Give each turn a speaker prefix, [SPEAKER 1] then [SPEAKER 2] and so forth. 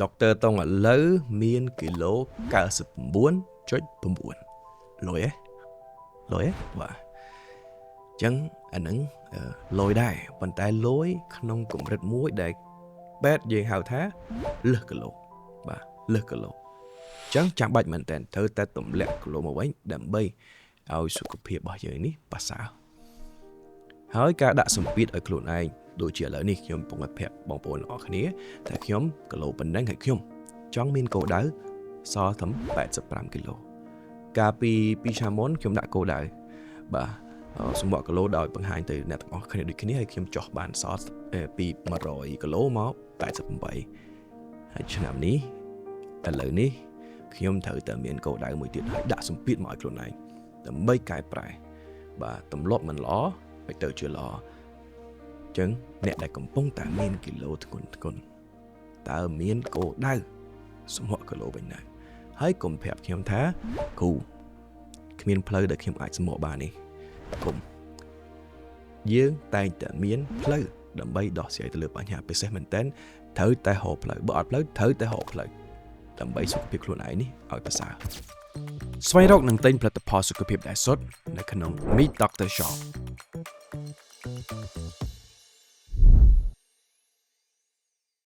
[SPEAKER 1] Dr. តង់ឥឡូវមានគីឡូ 99.9 លុយបាទអញ្ចឹងអាហ្នឹងលុយដែរប៉ុន្តែលុយក្នុងកម្រិតមួយដែលបែតយើងហៅថាលើសគីឡូបាទលើសគីឡូអញ្ចឹងចាំបាច់មែនតើត្រូវតែទម្លាក់គីឡូមកវិញដើម្បីឲ្យសុខភាពរបស់យើងនេះប្រសើរហើយការដាក់សម្ពាធឲ្យខ្លួនឯងដូចជាឥឡូវនេះខ្ញុំកំពុងតែប្រាប់បងប្អូនអរគ្នាថាខ្ញុំគីឡូប៉ុណ្ណឹងហើយខ្ញុំចង់មានគោលដៅសល់ត្រឹម85គីឡូកាលពី2ឆ្នាំមុនខ្ញុំដាក់គោលដៅបាទសម្បកគីឡូដោយបង្ហាញទៅអ្នកទាំងអស់គ្នាដូចគ្នាហើយខ្ញុំចោះបានសល់ពី100គីឡូមក88ហើយឆ្នាំនេះឥឡូវនេះខ្ញុំត្រូវតែមានគោលដៅមួយទៀតហើយដាក់សម្ពាធមកឲ្យខ្លួនឯងដើម្បីកែប្រែបាទទម្លាប់មិនល្អឲ្យទៅជាល្អចឹងអ្នកដែលកំពុងតែមានគីឡូធ្ងន់តើមានគោលដៅសម្បកគីឡូវិញណាហើយកុំប្រាប់ខ្ញុំថាគូគ្មានផ្លូវដែលខ្ញុំអាចសម្បកបាននេះគុំយើងតែងតែមានផ្លូវដើម្បីដោះស្រាយទៅលើបញ្ហាពិសេសមែនតើត្រូវតែហៅផ្លូវបើអត់ផ្លូវត្រូវតែហៅផ្លូវដើម្បីសុខភាពខ្លួនឯងនេះឲ្យប្រសើរស្វែងរកនិងទិញផលិតផលសុខភាពដែលសុទ្ធនៅក្នុង Meet Dr. Shop